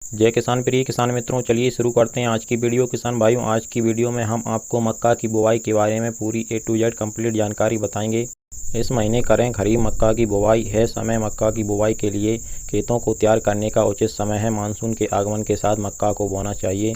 जय किसान प्रिय किसान मित्रों, चलिए शुरू करते हैं आज की वीडियो। किसान भाइयों, आज की वीडियो में हम आपको मक्का की बुवाई के बारे में पूरी A to Z कंप्लीट जानकारी बताएंगे। इस महीने करें खरीफ मक्का की बुवाई है समय मक्का की बुवाई के लिए खेतों को तैयार करने का उचित समय है। मानसून के आगमन के साथ मक्का को बोना चाहिए।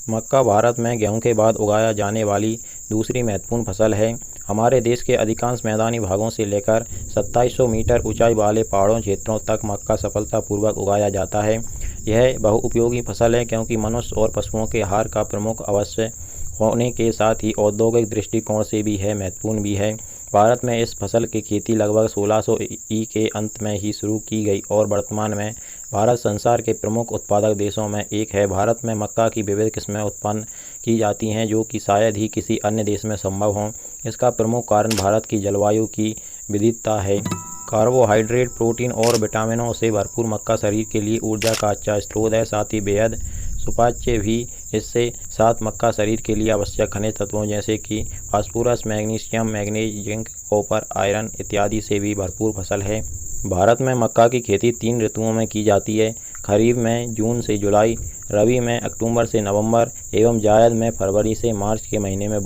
मक्का भारत में गेहूं के बाद उगाया जाने वाली दूसरी महत्वपूर्ण फसल है। हमारे देश के अधिकांश मैदानी भागों से लेकर 2700 मीटर ऊंचाई वाले पहाड़ों क्षेत्रों तक मक्का सफलतापूर्वक उगाया जाता है। यह बहुउपयोगी फसल है क्योंकि मनुष्य और पशुओं के आहार का प्रमुख अवश्य होने के साथ ही औद्योगिक दृष्टिकोण से भी है महत्वपूर्ण भी है। भारत में इस फसल की खेती लगभग 1600 ई के अंत में ही शुरू की गई और वर्तमान में भारत संसार के प्रमुख उत्पादक देशों में एक है। भारत में मक्का की विविध किस्में उत्पन्न की जाती हैं जो कि शायद ही किसी अन्य देश में संभव हों। इसका प्रमुख कारण भारत की जलवायु की विविधता है। कार्बोहाइड्रेट, प्रोटीन और विटामिनों से भरपूर मक्का शरीर के लिए ऊर्जा का अच्छा स्रोत है, साथ ही बेहद सुपाच्य भी। इससे साथ मक्का शरीर के लिए आवश्यक खनिज तत्वों जैसे कि phosphorus, magnesium, manganese, zinc, copper, iron इत्यादि से भी भरपूर फसल है। भारत में मक्का की खेती 3 ऋतुओं में की जाती है। खरीफ में जून से जुलाई, रबी में अक्टूबर से नवंबर एवं जायद में फरवरी से मार्च के महीने में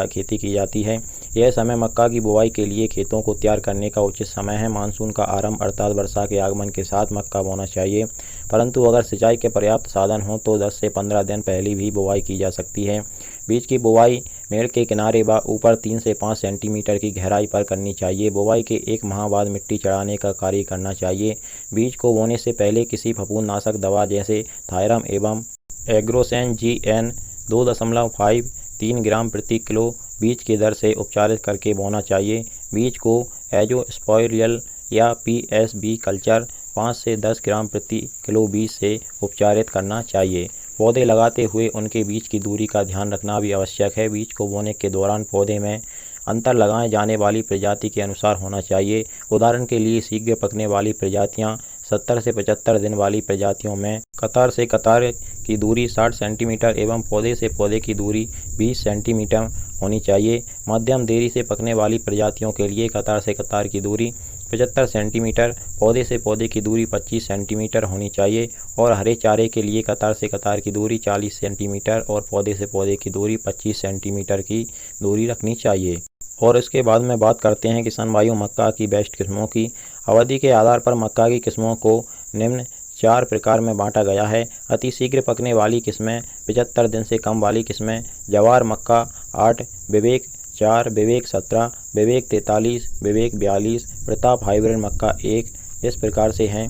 खेती की जाती है। यह समय मक्का की बुवाई के लिए खेतों को तैयार करने का उचित समय है। मानसून का आरंभ अर्थात वर्षा के आगमन के साथ मक्का बोना चाहिए, परंतु अगर सिंचाई के पर्याप्त साधन हों तो 10 से 15 दिन पहले भी बुवाई की जा सकती है। बीज की बुवाई मेड़ के किनारे व ऊपर 3 से 5 सेंटीमीटर की गहराई पर करनी चाहिए। बुवाई के 1 माह बाद मिट्टी चढ़ाने का कार्य करना चाहिए। बीज को बोने से पहले किसी फफूंदनाशक दवा जैसे थायरम एवं एग्रोसेन GN 2.5-3 ग्राम प्रति किलो बीज की दर से उपचारित करके बोना चाहिए। बीज को एजोस्पोरियल या PSB कल्चर 5 से 10 ग्राम प्रति किलो बीज से उपचारित करना चाहिए। पौधे लगाते हुए उनके बीच की दूरी का ध्यान रखना भी आवश्यक है। बीज को बोने के दौरान पौधे में अंतर लगाए जाने वाली प्रजाति के अनुसार होना चाहिए। उदाहरण के लिए शीघ्र पकने वाली प्रजातियां 70 से 75 दिन वाली प्रजातियों में कतार से कतार की दूरी 60 सेंटीमीटर एवं पौधे से पौधे की दूरी 20 सेंटीमीटर होनी चाहिए। मध्यम देरी से पकने वाली प्रजातियों के लिए कतार से कतार की दूरी 75 सेंटीमीटर, पौधे से पौधे की दूरी 25 सेंटीमीटर होनी चाहिए और हरे चारे के लिए कतार से कतार की दूरी 40 सेंटीमीटर और पौधे से पौधे की दूरी 25 सेंटीमीटर की दूरी रखनी चाहिए। और इसके बाद में बात करते हैं किसान भाइयों मक्का की बेस्ट किस्मों की। अवधि के आधार पर मक्का की किस्मों को निम्न 4 प्रकार में बांटा गया है। अति शीघ्र पकने वाली किस्में, 75 दिन से कम वाली किस्में, जवार मक्का 8, विवेक 4, विवेक 17, विवेक 43, विवेक 42, प्रताप हाइब्रिड मक्का 1 इस प्रकार से हैं।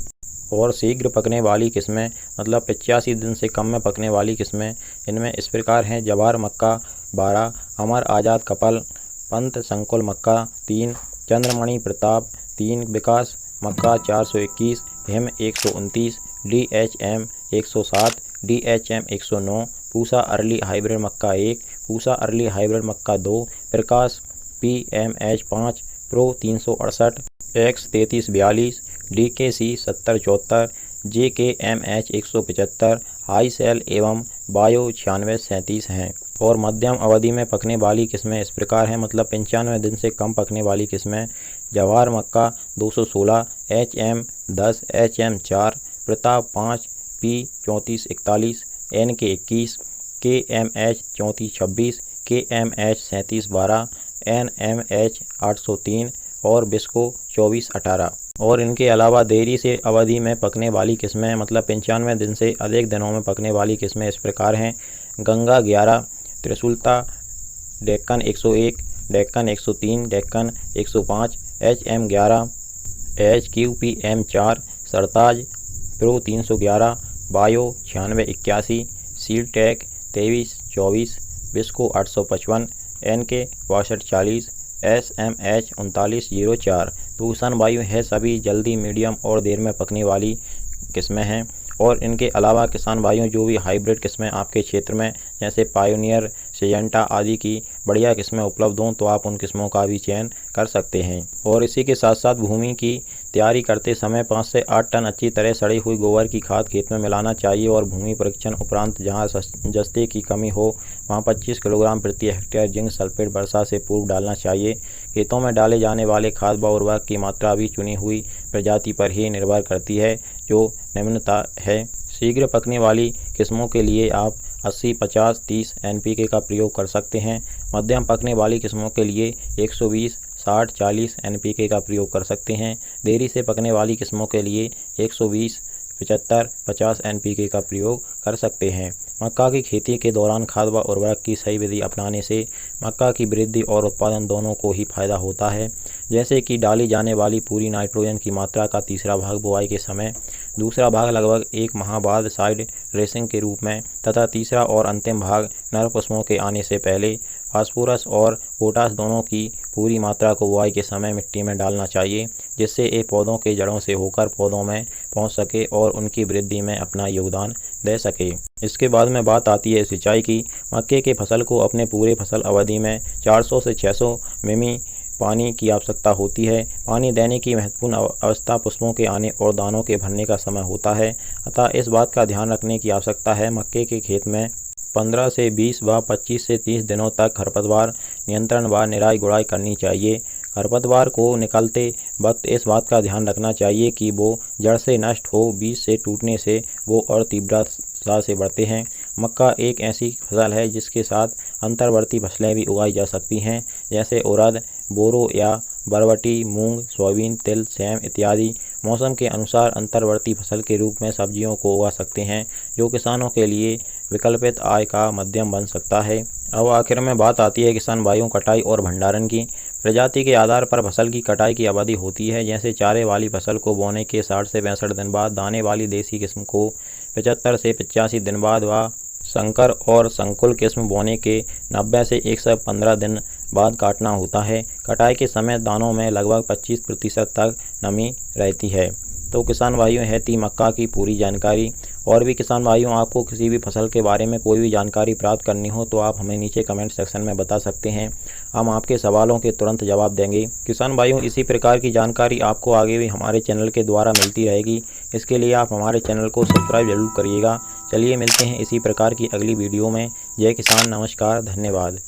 और शीघ्र पकने वाली किस्में मतलब 85 दिन से कम में पकने वाली किस्में इनमें इस प्रकार हैं। जवार मक्का 12, अमर आज़ाद कपल, पंत संकुल मक्का 3, चंद्रमणि प्रताप 3, विकास मक्का 421, Him 129, DHM 107, DHM 109, Pusa early hybrid मक्का 1, पूसा अर्ली हाइब्रिड मक्का 2, Prakash PMH 5, Pro 368, X 3342, DKC 7074, JKMH 175, HiShell एवं बायो 9637 हैं। और मध्यम अवधि में पकने वाली किस्में इस प्रकार हैं मतलब 95 दिन से कम पकने वाली किस्में, जवाहर मक्का 216, HM 10, HM 4, Pratap 5, P 3441, NK 21, KMH 3426, KMH 3712, NMH 803 और बिस्को 2418। और इनके अलावा देरी से अवधि में पकने वाली किस्में मतलब 95 दिन से अधिक दिनों में पकने वाली किस्में इस प्रकार हैं। गंगा 11, त्रिशूलता, डेक्कन 101, डेक्कन 103, डेक्कन 105, HM 11, HQPM 4, सरताज, प्रो 311, बायो 9681, सीलटेक 2324, बिस्को 855, NK 6240, SMH 3904। तो किसान भाइयों है सभी जल्दी, मीडियम और देर में पकने वाली किस्में हैं। और इनके अलावा किसान भाइयों जो भी हाइब्रिड किस्में आपके क्षेत्र में जैसे पायोनियर, सिजेंटा आदि की बढ़िया किस्में उपलब्ध हों तो आप उन किस्मों का भी चयन कर सकते हैं। और इसी के साथ साथ भूमि की तैयारी करते समय 5 से 8 टन अच्छी तरह सड़ी हुई गोबर की खाद खेत में मिलाना चाहिए। और भूमि परीक्षण उपरांत जहां जस्ते की कमी हो वहां 25 किलोग्राम प्रति हेक्टेयर जिंक सल्फेट वर्षा से पूर्व डालना चाहिए। खेतों में डाले जाने वाले खाद व उर्वरक की मात्रा भी चुनी हुई प्रजाति पर ही निर्भर करती है जो निम्नता है। शीघ्र पकने वाली किस्मों के लिए आप 80-50-30 NPK का प्रयोग कर सकते हैं। मध्यम पकने वाली किस्मों के लिए 120-60-40 NPK का प्रयोग कर सकते हैं। देरी से पकने वाली किस्मों के लिए 120-75-50 NPK का प्रयोग कर सकते हैं। मक्का की खेती के दौरान खाद व उर्वरक की सही विधि अपनाने से मक्का की वृद्धि और उत्पादन दोनों को ही फायदा होता है। जैसे कि डाली जाने वाली पूरी नाइट्रोजन की मात्रा का तीसरा भाग बुआई के समय, दूसरा भाग लगभग 1 माह बाद साइड ड्रेसिंग के रूप में तथा तीसरा और अंतिम भाग नर पुष्पों के आने से पहले फास्फोरस और पोटाश दोनों की पूरी मात्रा को बुआई के समय मिट्टी में डालना चाहिए, जिससे ये पौधों के जड़ों से होकर पौधों में पहुंच सके और उनकी वृद्धि में अपना योगदान दे सके। इसके बाद में बात आती है सिंचाई की। मक्के के फसल को अपने पूरे फसल अवधि में 400 से 600 मिमी पानी की आवश्यकता होती है। पानी देने की महत्वपूर्ण अवस्था पुष्पों के आने और दानों के भरने का समय होता है, अतः इस बात का ध्यान रखने की आवश्यकता है। मक्के के खेत में 15 से 20 व 25 से 30 दिनों तक खरपतवार नियंत्रण व निराई गुड़ाई करनी चाहिए। खरपतवार को निकालते वक्त इस बात का ध्यान रखना चाहिए कि वो जड़ से नष्ट हो, बीज से टूटने से वो और तीव्रता से बढ़ते हैं। मक्का एक ऐसी फसल है जिसके साथ अंतर्वर्ती फसलें भी उगाई जा सकती हैं, जैसे उड़द, बोरो या बरबटी, मूंग, सोयाबीन, तिल, सेम इत्यादि। मौसम के अनुसार अंतर्वर्ती फसल के रूप में सब्जियों को उगा सकते हैं, जो किसानों के लिए विकल्पित आय का माध्यम बन सकता है। अब आखिर में बात आती है किसान भाइयों कटाई और भंडारण की। प्रजाति के आधार पर फसल की कटाई की अवधि होती है, जैसे चारे वाली फसल को बोने के 60 से 65 दिन बाद, दाने वाली देसी किस्म को 75 से 85 दिन बाद व संकर और संकुल किस्म बोने के 90 से 115 दिन बाद काटना होता है। कटाई के समय दानों में लगभग 25% तक नमी रहती है। तो किसान भाइयों, है थी मक्का की पूरी जानकारी। और भी किसान भाइयों, आपको किसी भी फसल के बारे में कोई भी जानकारी प्राप्त करनी हो तो आप हमें नीचे कमेंट सेक्शन में बता सकते हैं। हम आपके सवालों के तुरंत जवाब देंगे। किसान भाइयों, इसी प्रकार की जानकारी आपको आगे भी हमारे चैनल के द्वारा मिलती रहेगी। इसके लिए आप हमारे चैनल को सब्सक्राइब जरूर करिएगा। चलिए मिलते हैं इसी प्रकार की अगली वीडियो में। जय किसान, नमस्कार, धन्यवाद।